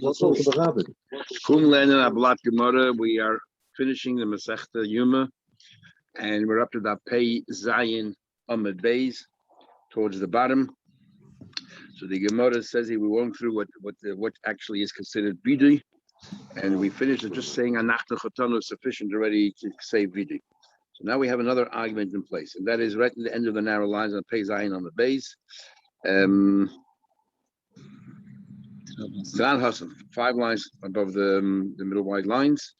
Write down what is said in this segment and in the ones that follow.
Kumlen and Ablat Gemara. We are finishing the Masechta Yoma, and we're up to that Pei Zayin Amud Beis towards the bottom. So the Gemara says here we're going through what actually is considered vidui, and we finished it just saying Anachta Chotanu is sufficient already to say vidui. So now we have another argument in place, and that is right at the end of the narrow lines on Pei Zayin on the base. Zan Hassan, 5 lines above the middle wide lines,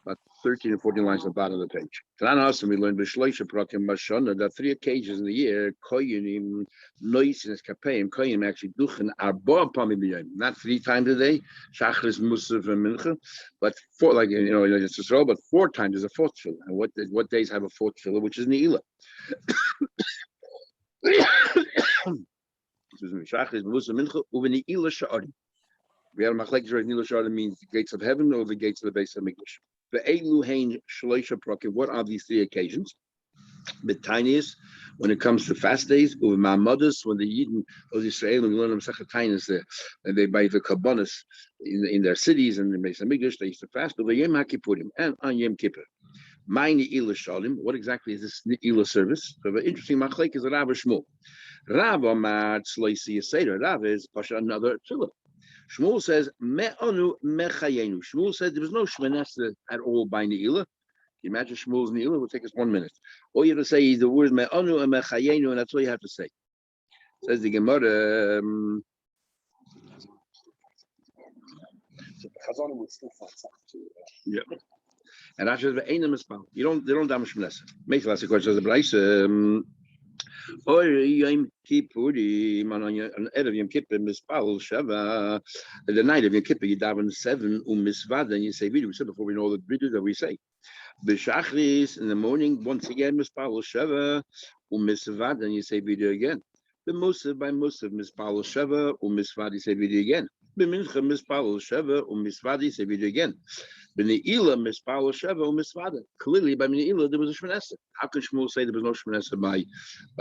about 13 or 14 lines at the bottom of the page. Zan Hassan, we learned B'Shloisha Prakim Bashana that 3 occasions in the year, Koyanim, Nois, and Eskapeim, Koyanim actually duchen Arba Pami B'Yom, not 3 times a day, Shachris, Musaf, and Mincha, but 4, like, it's just row, but 4 times is a 4th filler. And what days have a 4th filler, which is Ne'ilah? Excuse me, Shachris, Musaf, Mincha, Uvene'ilah Sha'arim. We have a machlekes right. Nila Shara means the gates of heaven or the gates of the base of Mikdash. The Eilu Hein Shloisha Prakim. What are these 3 occasions? The tiniest when it comes to fast days. Uve Ma'amadas when the Yidden of Israel we learn them Sechatainis there, and they buy the kabbanas in their cities and the base of Mikdash. They used to fast. Uve Yom HaKippurim and on Yom Kippur. My Ne'ilah Shalim. What exactly is this Ne'ilah service? So the interesting machlekes is Rav Shmuel. Rav Amar Tzloisi Yiseder. Rav is Pasha another tefillah. Shmuel says, Me'anu mechayenu. Shmuel said there was no shmanasa at all by Ne'ilah. Can you imagine Shmuel's Ne'ilah? It will take us 1 minute. All you have to say is the word Me'anu and mechayenu, and that's all you have to say. Says the Gemara. Yeah. And after the Einam Mispal, they don't damage shmanasa. Makes last question as a Bryce. Or Yom Kippurim on Erev Yom Kippur Mispal Shava. The night of Yom Kippur you daven 7 Misvad and you say vidui. We said before we know the vidui that we say. B'Shachris in the morning once again Mispal Shava Misvad and you say vidui again. B'Musav by Musav Mispal Shava Misvad you say vidui again. B'Mincha Mispal Shava Misvad you say vidui again. B'Ne'ilah Mispal Sheva Misvada. Clearly, by Ne'ilah there was a shmanasa. How can Shmuel say there was no shmanasa by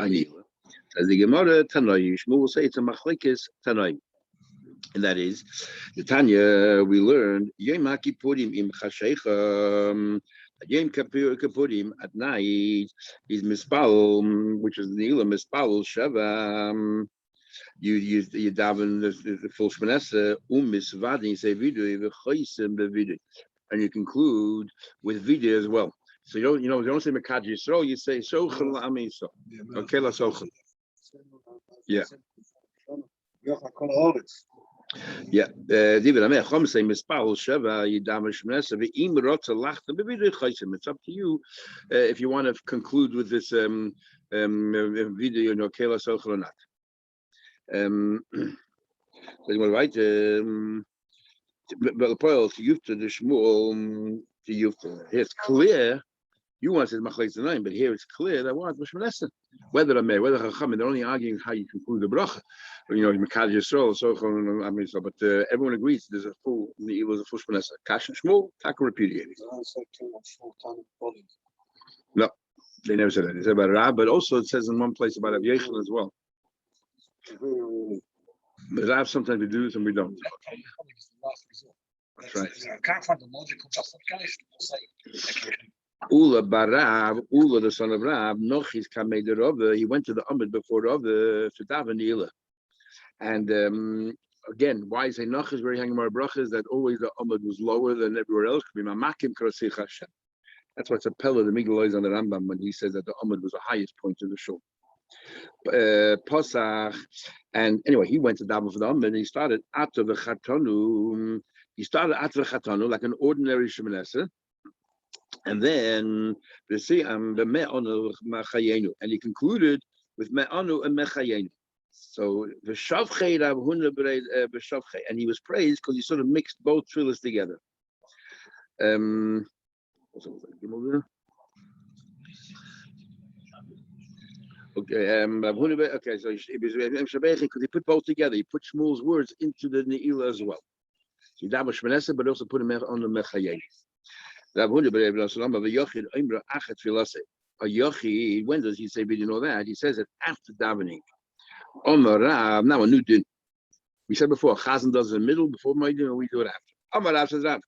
Ne'ilah? As the Gemara Tanai, Shmuel will say it's a machlekes Tanai, and that is the Tanya we learned Yom HaKippurim im Chashecha. Yom Kippurim at night is Mispal, which is Ne'ilah Mispal Sheva. You daven the full shmanasa Misvada. You say vidui v'choisem bevidui. And you conclude with vidya as well. So you don't say Mekaji Yisrael, you say Sochel La'ami Yisrael. Okay, la Sochel. Yeah. Yeah. David Ameh Chom say Mispal Sheva Yidam Shmesa V'im Rotza Lachta B'vidya Chaysim. It's up to you if you want to conclude with this video, okay, la Sochel or not. So you want to write. But the point to you to the Shmuel to you. Here it's clear. You want to say machlekes tonight, but here it's clear that what Mishmanesa. Whether Amei, whether Chachamim, they're only arguing how you conclude the bracha. Mekad Yisrael, so but everyone agrees there's a full. It was a full Mishmanesa. Kash and Shmuel, Taka repudiated. No, they never said that. They said about Rab, but also it says in one place about Rav Yechon as well. But Rav sometimes we do, some we don't. That's right. I can't find the logical justification. Ula Barav, Ula the son of Rav, Nochis Kamei the Rava. He went to the Amud before Rava to daven Ne'ilah. And again, why is Nochis very hanging more brachas? That always the Amud was lower than everywhere else. That's what's a pella the Migdal is on the Rambam when he says that the Amud was the highest point of the shul. Pasach, and anyway, he went to daven for the Amud and he started Ata v'chatanu. He started Ata v'chatanu like an ordinary shemanesa, and then and he concluded with me'anu and mechayenu. So v'shavchei Rav Huna v'shavchei, and he was praised because he sort of mixed both tefillas together. Okay, so he was because he put both together. He put Shmuel's words into the Ne'ilah as well. So he davened Shmanesa, but also put him on the Mechayel. A Yochi, when does he say, but you know that? He says it after davening. Now a new din. We said before, Chazan does it in the middle before Maidim, and we do it after. Amar Rav says Rav.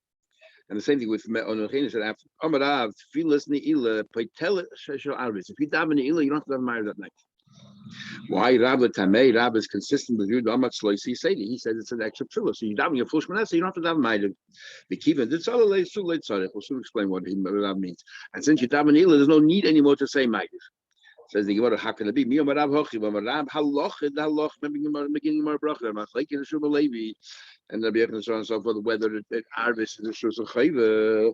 And the same thing with Onochina said after. Amar Rav, Tfilas Ne'ilah, Paitel Sheshel Arvis. If you daven Ne'ilah, you don't have to daven Ma'ariv that night. Why Rav Tamei? Rav is consistent with you. He says it's an extra tefillah. So you daven your full Shmoneh, so you don't have to daven Ma'ariv. The kiva did Tzalei Sulei Tzarech. We'll soon explain what Rav means. And since you daven Ne'ilah, there's no need anymore to say Ma'ariv. Says the Gemara, how can it be? Mi Amar Rav Hochi, Amar Rav Haloch, Haloch, beginning of our bracha, Machlek in the Shuma Levi, and the Rabbi so on and so forth, whether Arvis is the Shus or Chayva.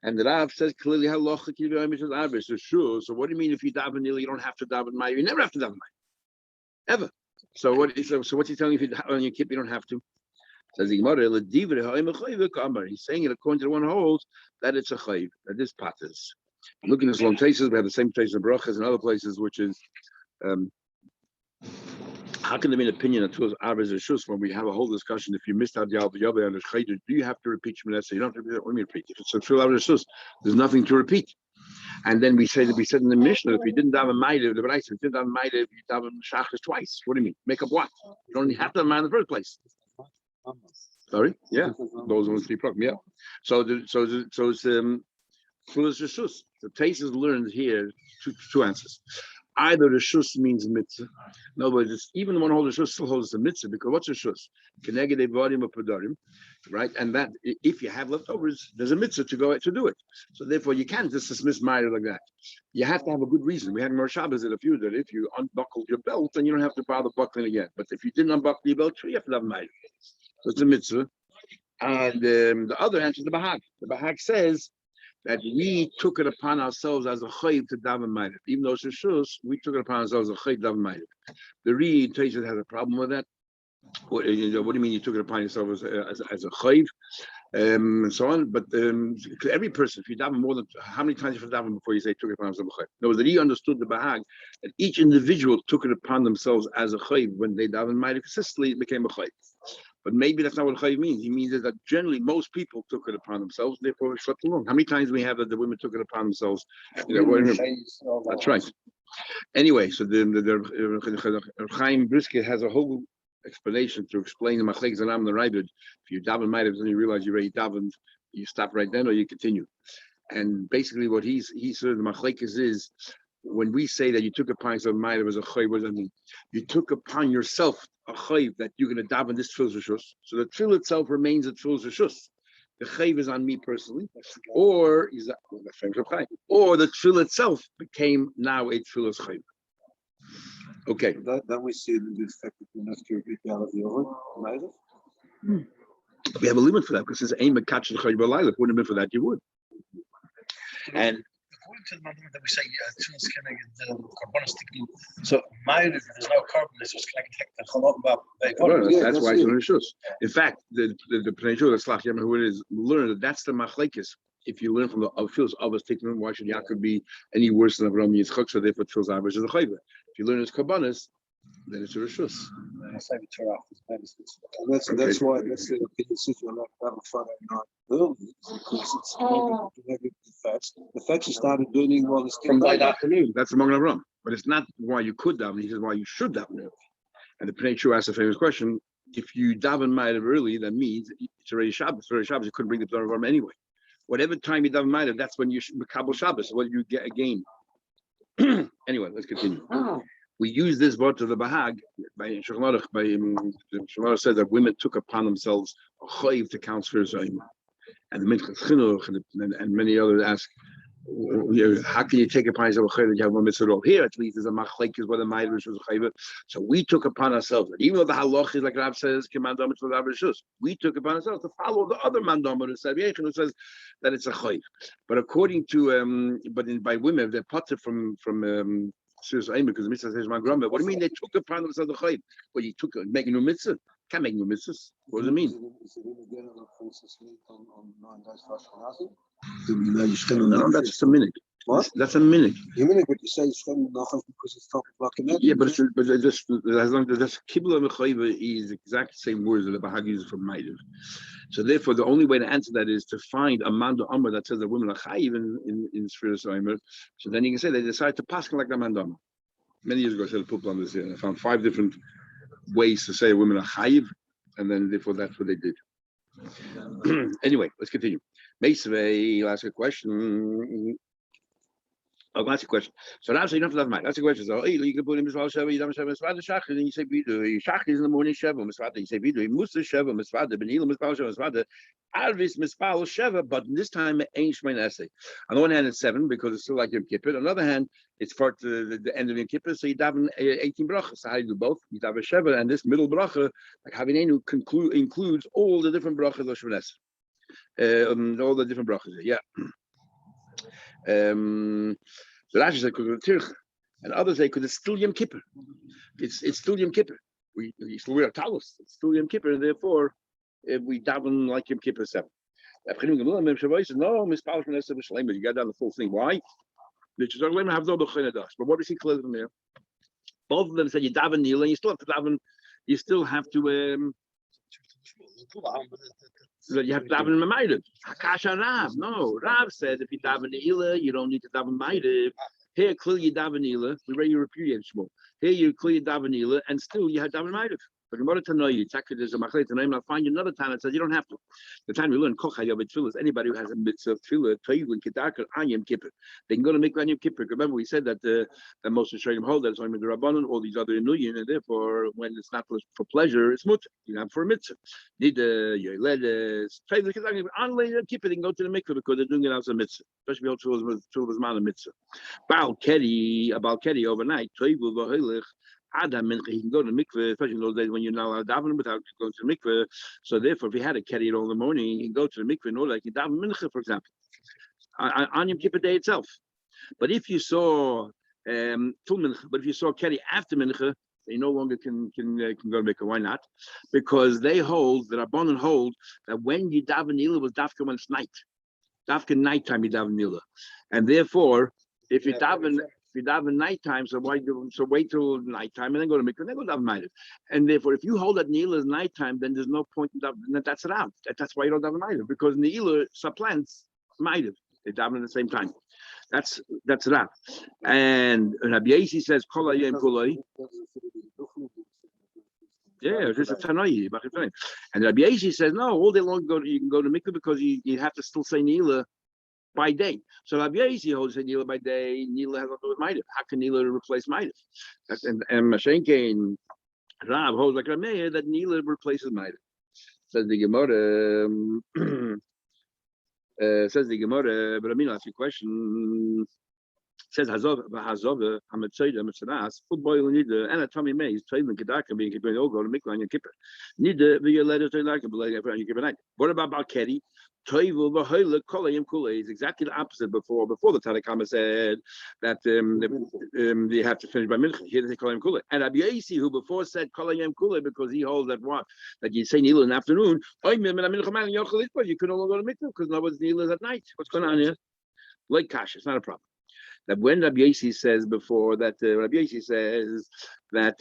And the Rav says clearly Haloch, Kiva, is Arvis, the Shus. So what do you mean if you daven Ne'ilah, you don't have to daven Ma'ariv? You never have to daven Ma'ariv, ever. So what's he telling you if you on your kippah, you don't have to? Says the Gemara, he's saying it according to the one who holds that it's a Chayv, that this patters. Looking at long places, we have the same place in brachas and other places, which is how can there be an opinion that two Arvis or Shus when we have a whole discussion? If you missed out the Alba and the Chayder, do you have to repeat Shmoneh? You don't have to repeat. What do you repeat? If it's a Tril Arvis or Shus, there's nothing to repeat. And then we said in the Mishnah, if you didn't daven Ma'ariv, the B'rais, if you didn't daven Ma'ariv, you daven Shachris twice. What do you mean? Make up what? You don't have to daven Ma'ariv in the first place. Sorry, yeah, those are the three problems. Yeah. So it's Fullest Rishus. The taste is learned here two answers. Either the Shus means mitzvah. In other words, even the one who holds the Shus still holds the mitzvah, because what's a Shus? Keneged Evarim or Padarim, right? And that if you have leftovers, there's a mitzvah to go to do it. So therefore, you can't just dismiss Ma'ariv like that. You have to have a good reason. We had Mar Shabbos that if you unbuckled your belt, then you don't have to bother buckling again. But if you didn't unbuckle your belt, you have to have Ma'ariv. So it's a mitzvah. And the other answer is the Bahag. The Bahag says that we took it upon ourselves as a chayv to daven ma'ariv. Even though it's a shus, we took it upon ourselves as a chayv to daven ma'ariv. The Reed Teshuvah has a problem with that. What do you mean you took it upon yourself as a chayv? And so on. But every person, if you daven more than, how many times you have to daven before you say took it upon himself as a chayv? In other words, that he understood the Bahag, that each individual took it upon themselves as a chayv when they daven ma'ariv consistently, it became a chayv. But maybe that's not what chayv means. He means that generally most people took it upon themselves, therefore it slept along. How many times we have that the women took it upon themselves? That's right. Anyway, so the Chaim Brisket has a whole explanation to explain the machlekes and am the Raibid. If you daven ma'ariv, then you realize you already davened, you stop right then or you continue. And basically, what he said the machlekes is, when we say that you took upon yourself ma'ariv as a chayv, what does that mean? You took upon yourself a chayv that you're going to daven this tefillah rishus. So the tefillah itself remains a tefillah rishus. The chayv is on me personally, or the tefillah itself became now a tefillah chayv. Okay. Then we see the effect that we have to repeat the out of the over. We have a limit for that because it's aim at catching chayv b'layla. If it wouldn't have been for that, you would. And according to the mandam that we say, tefillah's connected carbon sticking. So ma'ariv, if there's no carbon, it's just connected to chalot b'avon. That's why it's rishus. In fact, the Pnei Yehoshua, the Slach Yemeh, who it is, learn that that's the machlekes. If you learn from the Fils Avos Tikkum, why should Yaakov be any worse than Avraham Yitzchak? So therefore, Fils Avos is a chayva. If you learn his kabbanis, then it's a rishus. That's why that's the decision on that Friday night early, because it's negative effects. The effects started burning while it's from late afternoon. That's among Avraham, but it's not why you could daven. He says why you should daven. And the Pnei Yehoshua asks a famous question: if you daven ma'ariv early, that means it's already Shabbos. It's already Shabbos. You couldn't bring the Torah Avraham anyway. Whatever time you daven ma'ariv, that's when you should mekabel Shabbos. What you get again. Anyway, let's continue. We use this word to the Bahag by Shulchan Aruch said that women took upon themselves a chayv to count for Zayim. And the Minchas Chinuch and many others ask, how can you take upon yourself a chayv that you have one mitzvah at all? Here at least there's a machlekes whether ma'ariv was a chayv. So we took upon ourselves, even though the halach is like Rav says, we took upon ourselves to follow the other mandam who says that it's a chayv. But according to by women, they're potter from because the mitzvah says my grandma. What do you mean they took upon themselves the chayv? Well, you took making no mitzvah. Can't make no mitzvahs. What does it mean? No, that's just a minute. What? That's a minute. You mean what you say is because it's top blocking that? Yeah, but just as long as that's kibbutz and chayva is the exact same words that the Bahag uses from ma'ariv. So therefore, the only way to answer that is to find a manda amar that says that women are chayiv in Sfiras Omer. So then you can say they decided to pass like the manda amar. Many years ago, I said a pulpit on this here, and I found 5 different ways to say women are chayiv. And then therefore that's what they did. Anyway, let's continue. Meisvei, you'll ask a question. Oh, that's a question. So now, so you don't have to mind. That's a question. So, hey, you can put him as well, Sheva, you don't have Misvada Shachar, and you say, Bidu, Shachar is in the morning, Sheva, Misvada, you say, Bidu, Musa Sheva, Misvada, Benila, Mispal Sheva, Misvada, Arvis, Mispal Sheva, but this time, ain't Shmain Essay. On the one hand, it's 7 because it's still like Yom Kippur. On the other hand, it's for the end of Yom Kippur, so you daven 18 brachas. So how do you do both? You daven Sheva, and this middle bracha, like Havinenu, includes all the different brachas of Shmain Essay. All the different brachas, yeah. So Rashi said tircha, and others say because it's still Yom Kippur. It's still Yom Kippur. We still wear talis. It's still Yom Kippur, and therefore we daven like Yom Kippur 7. No, mispal from Nesa b'Shalem, but you got down the full thing. Why? But what do you see clearly from there? Both of them said you daven nila, and you still have to daven. You still have to. You have to daven Ma'ariv. Hakasha Rav. No, Rav said if you daven Ne'ilah, you don't need to daven Ma'ariv. Here, clearly you daven Ne'ilah. We already repudiated Shmuel. Here, you clearly daven Ne'ilah, and still you have daven Ma'ariv. But in order to know you, there's a machlei to name. I'll find you another time that says you don't have to. The time we learn kochai of tefillah is anybody who has a mitzvah tefillah toivlin kedarker on Yom Kippur. They can go to mikvah Yom Kippur. Remember, we said that most of Shayim hold that it's only the rabbanon, all these other inuyin, and therefore when it's not for pleasure, it's mutter. You know, for a mitzvah. Need yoledes toivlin kedarker on Yom Kippur. They can go to the mikvah because they're doing it as a mitzvah, especially all tefillah man a mitzvah. Baal keri overnight toivul v'hoilech. Adam Mincha, he can go to the mikveh, especially in those days when you're not allowed to daven without going to the mikveh. So therefore, if he had a carry all in the morning, he can go to the mikveh in order like you daven mincha, for example, on Yom Kippur day itself. But if you saw full mincha, but if you saw carry after mincha, they no longer can go to mikveh. Why not? Because they hold, the Rabbanan hold, that when you daven nila was dafka when it's night. Dafka nighttime you daven nila. And therefore, if you daven nighttime, so wait till nighttime and then go to mikveh, and then go daven ma'ariv. And therefore, if you hold that ne'ilah is nighttime, then there's no point in daven. That's around. That's why you don't daven ma'ariv, because ne'ilah supplants ma'ariv. They daven at the same time. That's around. And Rabbi Yosi says, "Kol hayom kuloi." Yeah, this is Tanoi. And Rabbi Yosi says, "No, all day long you can go to mikveh because you have to still say ne'ilah by day." So Rabbi Yosi holds that Nila by day, Nila has nothing to do with Ma'ariv. How can Nila replace Ma'ariv? And Mashenke and Rav holds like Rameir that Nila replaces Ma'ariv. Says the Gemara, but I mean, I'll ask you a question. Says Hazov, Hametzoida, Metzanas, football Nida, and a Tommy Mays, Traven Kedaka being going all go to Mikvah and Kippur. Nida, the letter to like a Kippur night. What about Balkedi? Toivel v'hoyle kolayim kulei is exactly the opposite. Before the Tanakhama said that you have to finish by mincha. Here they say kolayim kulei, and Rabbi Yosi, who before said kolayim kulei because he holds that what that you say nila in the afternoon. You can no longer go to mikvah because nobody's nila at night. What's going on here? Like kash, it's not a problem. That when Rabbi Yosi says before that Rabbi Yosi says that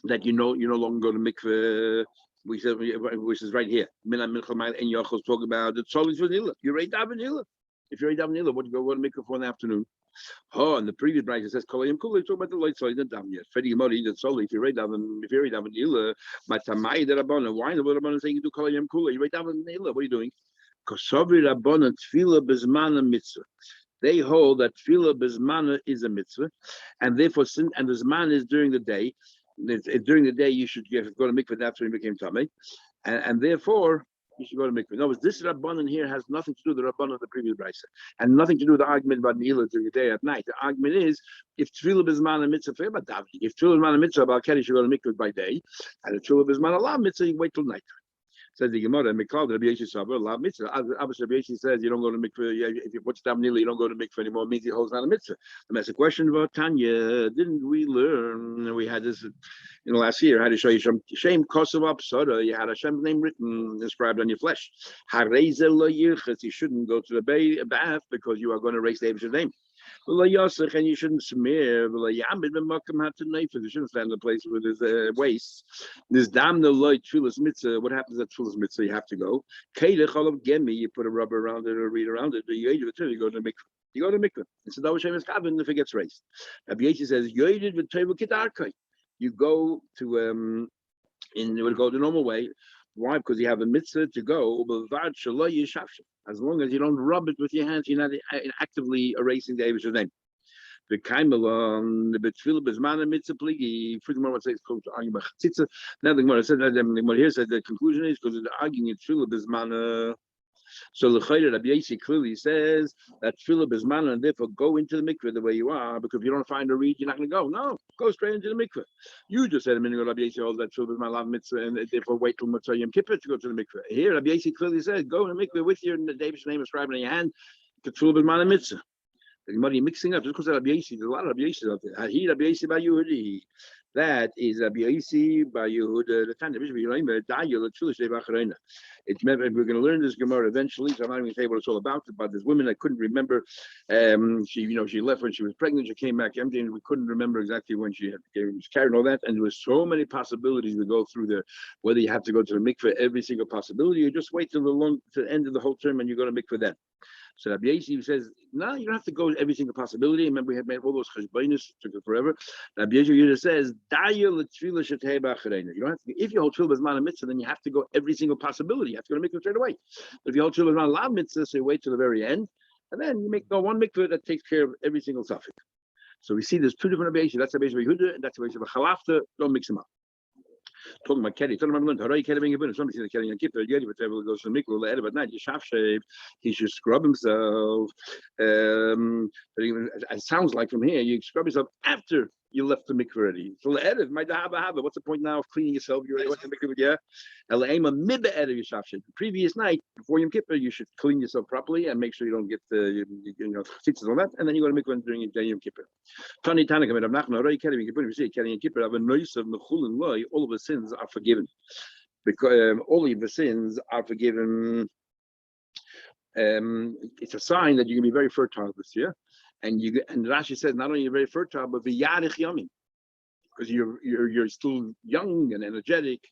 that you no longer go to mikveh. Which is right here. And Yochel talk about the Tzolin for Nila. You're right daven Nila. If you're right daven Nila, what do you go to mikveh for in the afternoon? Oh, and the previous branch it says Kolayim Kula. Talk about the light Tzolin and daven yet. Fedi Gemara the Tzolin. If you're right daven Nila, my Tamai the Rabbanan. Why the Rabbanan saying you do Kolayim Kula? You're right daven Nila. What are you doing? Because Sabri Rabbanan Tefillah Bezmana Mitzvah. They hold that Tefillah Bezmana is a mitzvah, and therefore and the Zman is during the day. During the day, you should go to mikveh after you became tamei, and therefore you should go to mikveh. No, this rabbanon here has nothing to do with the rabbanon of the previous brayso, and nothing to do with the argument about ne'ilah during the day at night. The argument is if tefillah b'zman a mitzvah, forget about davening. If tefillah b'zman a mitzvah, about keri should go to mikveh by day, and if tefillah b'zman a lav mitzvah, you wait till night. Says the Gemara, Mikal, Rabbi Yosi Savar, lav mitzvah. Obviously, Rabbi Yosi says you don't go to mikveh. If you watch daven ne'ilah, you don't go to mikveh anymore. It means he holds not a mitzvah. And that's a question about Tanya. Didn't we learn? We had this in the last year. How to show you shame Kosovo Psara. You had Hashem's name written, inscribed on your flesh. Hareza lo yirches. You shouldn't go to the bath because you are going to erase David's name. And you shouldn't smear. You shouldn't stand in the place with his waist. This damn the light tefillas mitzvah. What happens at tefillas mitzvah? You have to go. You put a rubber around it or a reed around it. You go to mikveh. You go to mikveh. And so that was Kavan if it gets raised. Rabbi Yosi says you go to And it would go the normal way. Why? Because you have a mitzvah to go, as long as you don't rub it with your hands, you're not actively erasing the Eivish's name. The Kaimelon, the Betfil Bezmana Mitzvah Pligi, for the moment says close to arguing about Chatzitza. Now the Gemara said that the Gemara here said the conclusion is because of the arguing at Tefillah Bezmana. So the Chayre Rabbi Yossi clearly says that Tefillah Bezmana, and therefore go into the mikveh the way you are, because if you don't find a reed, you're not going to go. No, go straight into the mikveh. You just said a minute ago, Rabbi Yossi holds that Tefillah Bezmana Mitzvah, and therefore wait till Motzei Yom Kippur to go to the mikveh. Here, Rabbi Yossi clearly says, go in the mikveh with your David's name inscribed in your hand to Tefillah Bezmana Mitzvah. You're mixing up just because of Rabbi Yossi. There's a lot of Rabbi Yossi out there. He Rabbi Yossi by Yehudi. That is Rabbi Yossi by Yehuda. The kind of Bishop Yerayim Dayel the Chulish Devacharena. It's we're going to learn this Gemara eventually. So I'm not even going to tell you what it's all about. But this woman I couldn't remember. She left when she was pregnant. She came back empty, and we couldn't remember exactly when she was carried and all that. And there was so many possibilities to go through there. Whether you have to go to the mikveh every single possibility, or just wait till the end of the whole term and you go to mikveh then. So Rabbi Yossi says, no, you don't have to go every single possibility. Remember, we had made all those cheshbonos, took it forever. Rabbi Yossi says, you don't have to, if you hold tefillah b'zman mitzvah, then you have to go every single possibility. You have to go to mikveh straight away. But if you hold tefillah b'zman lav mitzvah, so you wait till the very end, and then you make one mikveh that takes care of every single suffix. So we see there's two different Rabbi Yossi. That's Rabbi Yossi Yehuda, and that's Rabbi Yossi Chalafta. Don't mix them up. Talking about Keddy, talking about Harai Keddy being a bunch. Somebody said Keddy and Kippur, Yedi, but everyone goes to the mikveh, the end of night, you shav shave, he should scrub himself. But even it sounds like from here, you scrub yourself after you left the mikveh already. So the edit, my dahaba. What's the point now of cleaning yourself? You already went to the mikveh, yeah. Elaima mid the edit, you shav shave. The previous night before Yom Kippur, you should clean yourself properly and make sure you don't get the tzitzis on that, and then you go to mikveh during Yom Kippur. Tani Tanaka made Rav Nachman Harai Keddy being a bunch. We say Keddy and Kippur have a noise of mechulin loy. All of the sins are forgiven. Because all of the sins are forgiven. It's a sign that you're going to be very fertile this year, and Rashi says not only you're very fertile, but v'yarich yamim, because you're still young and energetic,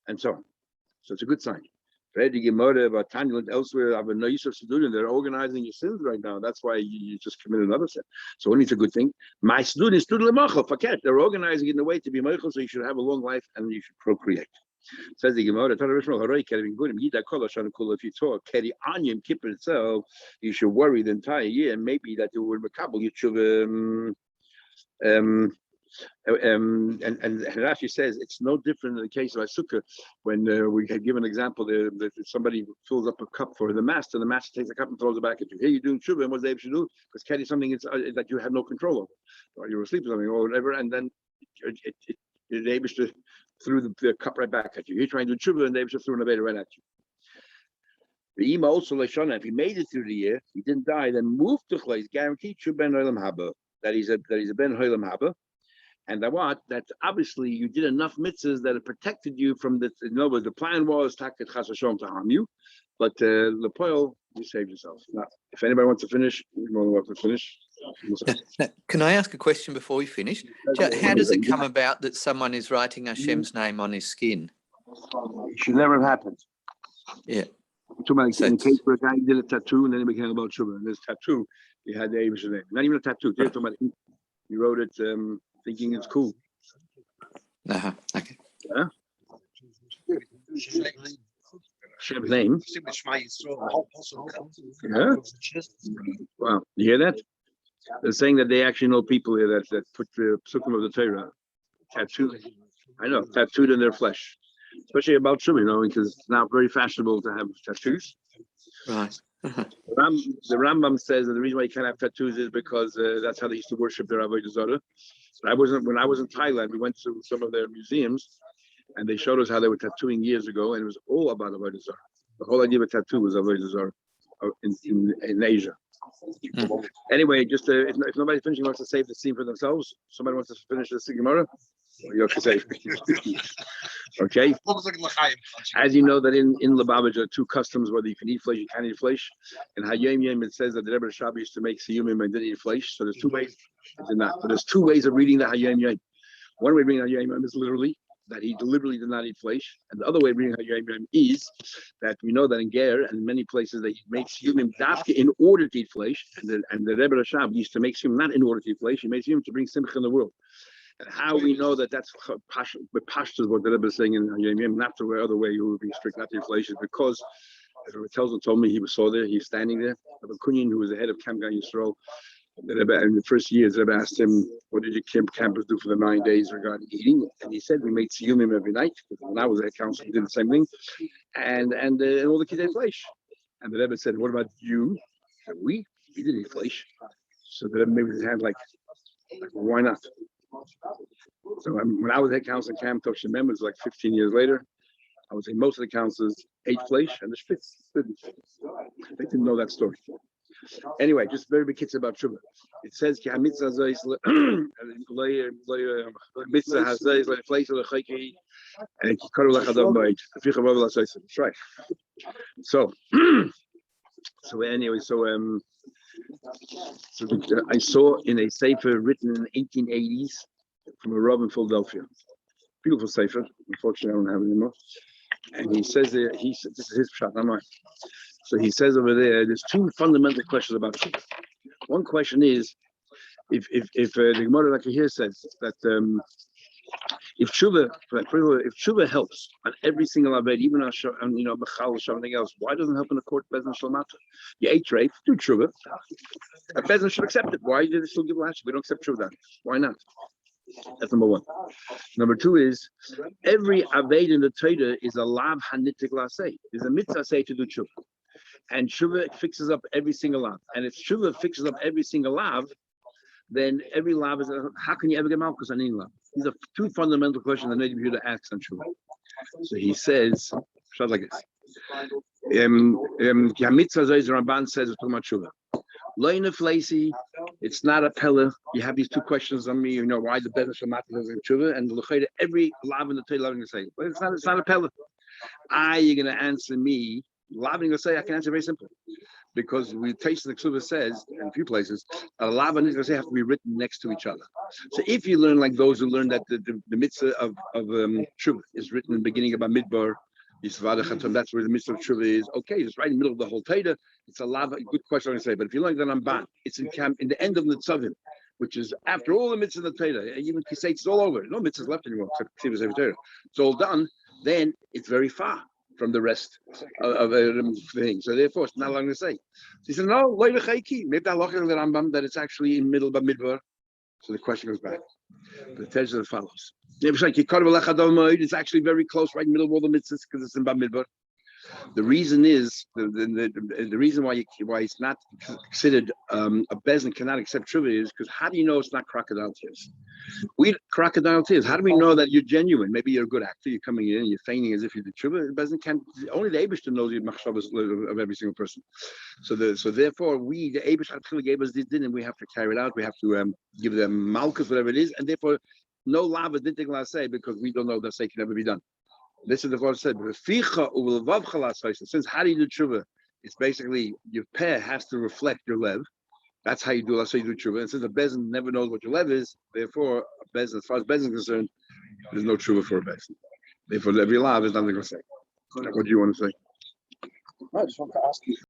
and so on. So it's a good sign. About Tanya elsewhere, they're organizing your sins right now. That's why you just committed another sin. So only it's a good thing. My student is they're organizing it in a way to be meichel, so you should have a long life and you should procreate. Says the Gemara, if you talk Keri on Yom Kippur itself, you should worry the entire year, and maybe that you will makabel you should and Rashi says it's no different in the case of Sukkah when we had given an example that somebody fills up a cup for the master takes the cup and throws it back at you. Here you're doing tshuva, and what's the should do? Because Keri something that you have no control over, or you were asleep or something or whatever, and then the Abishter threw the cup right back at you. You're trying to do tshuva, and the Abishter threw an Aveda right at you. The Ima also Leshana, if he made it through the year, he didn't die, then moved to Chlais, guaranteed Shu Ben Olam Haba, that he's a Ben Olam Haba. And that obviously you did enough mitzvahs that it protected you from the. In other words, the plan was Takit Chas Hashem to harm you, but Lepoil, you saved yourself. Now, if anybody wants to finish, you're more than welcome to finish. Now, can I ask a question before we finish? How does it come about that someone is writing Hashem's name on his skin? It should never have happened. Yeah. Too many in case for a guy, he did a tattoo and then he became about Shubha. And this tattoo, he had the Abish's name. Not even a tattoo. He wrote it thinking it's cool. Okay. Yeah. Hashem's name. Yeah. Wow. You hear that? They're saying that they actually know people here that put the psukim of the Torah tattooed. I know, tattooed in their flesh. Especially about Shuvah, because it's now very fashionable to have tattoos. Right. The Rambam says that the reason why you can't have tattoos is because that's how they used to worship their Avodah Zarah. When I was in Thailand, we went to some of their museums, and they showed us how they were tattooing years ago, and it was all about Avodah Zarah. The whole idea of a tattoo was Avodah Zarah in Asia. Anyway, just if nobody finishing wants to save the scene for themselves, somebody wants to finish the Gemara. You have to say, okay. As you know that in Lubavitch there are two customs, whether you can eat flesh, you can't eat flesh. In Hayom Yom it says that the Rebbe Shabbat used to make siyumim and didn't eat flesh. So there's two ways. But there's two ways of reading the Hayom Yom. One way of reading Hayom Yom is literally that he deliberately did not eat flesh, and the other way of reading Hayom Yom is that we know that in Ger and in many places they make siyumim dafka in order to eat flesh, and the Rebbe Shabbat used to make siyumim not in order to eat flesh. He made siyumim to bring simcha in the world. And how we know that that's with pashtas what the Rebbe is saying in Yom, not the other way you will be strict, not the inflation, because as Rebbe told me, he saw there, he's standing there. Rebbe Kunyin, who was the head of Camp Gan Yisrael, the Rebbe, in the first years, the Rebbe asked him, what did your campus do for the 9 days regarding eating? And he said, we made siyumim every night. When I was at council, we did the same thing. And all the kids ate flesh. And the Rebbe said, what about you? He said, we didn't eat flesh. So the Rebbe made his hand like why not? So when I was at council camp, Toshin members like 15 years later, I would say most of the councilors ate flesh and the Spitz didn't. They didn't know that story. Anyway, just very big kids about Shuvah. It says, "Ki hamitzvah zois mitzvah hazois leifleis lechayki and ki karu lechadav moed." That's right. So, anyway, I saw in a sefer written in the 1880s from a Rav in Philadelphia. Beautiful sefer. Unfortunately, I don't have it anymore. And he says there, this is his pshat, not mine. So he says over there's two fundamental questions about Shuvah. One question is, if the Gemara like here says that if Shuvah helps on every single aved, even on Bechal or something else, why doesn't it help in a court Bezdin Shalmata? You ate treif, do Shuvah. A Bezdin should accept it. Why did they still give last? We don't accept Shuvah. Why not? That's number one. Number two is every aved in the Torah is a lav hanitik lasei. Is a mitzvah say to do Shuvah. And Shuvah fixes up every single lav. And if Shuvah fixes up every single lav, then every lav is how can you ever get malchus on any lav? These are two fundamental questions that Native Yehuda asks on Shuvah. So he says, shut like this. Ramban says it's talking about Shuvah. It's not a pella. You have these two questions on me. Why the better Shamat is in Shuvah, and every lav in the Torah loving to say, well, it's not a pella. You're going to answer me. Laving will say, I can answer very simple. Because we taste the Ksubah says in a few places, a lav and Nizra have to be written next to each other. So if you learn like those who learn that the mitzvah of Shuvah is written in the beginning about Midbar, that's where the mitzvah of Shuvah is. Okay, it's right in the middle of the whole Torah. It's a lav. Good question I'm going to say. But if you learn that Ramban, it's in the end of the Tzavim, which is after all the mitzvahs of the Torah, even Kisei, it's all over. No mitzvahs left anymore except Ksivas every Torah. It's all done. Then it's very far from the rest of the thing. So therefore, it's not long to say. So he said, no, maybe that it's actually in the middle of Midbar. So the question goes back. The text as follows. It's actually very close, right in the middle of all the mitzvahs, because it's in Bamidbar. The reason is the reason why it's not considered a bezin cannot accept Shuvah is because how do you know it's not crocodile tears? Crocodile tears. How do we know that you're genuine? Maybe you're a good actor. You're coming in, you're feigning as if you did Shuvah. Bezin can't. Only the Eibush knows the machshavas of every single person. So therefore, the Eibush actually gave us this din, and we have to carry it out. We have to give them malchus, whatever it is, and therefore no lava didn't say because we don't know that say can never be done. This is the word said. Since how do you do tshuva? It's basically your peh has to reflect your lev. That's how you do. That's how you do tshuva. And since the bezin never knows what your lev is, therefore, as far as bezin is concerned, there's no tshuva for a bezin. Therefore, every lav is nothing to say. What do you want to say? I just want to ask you.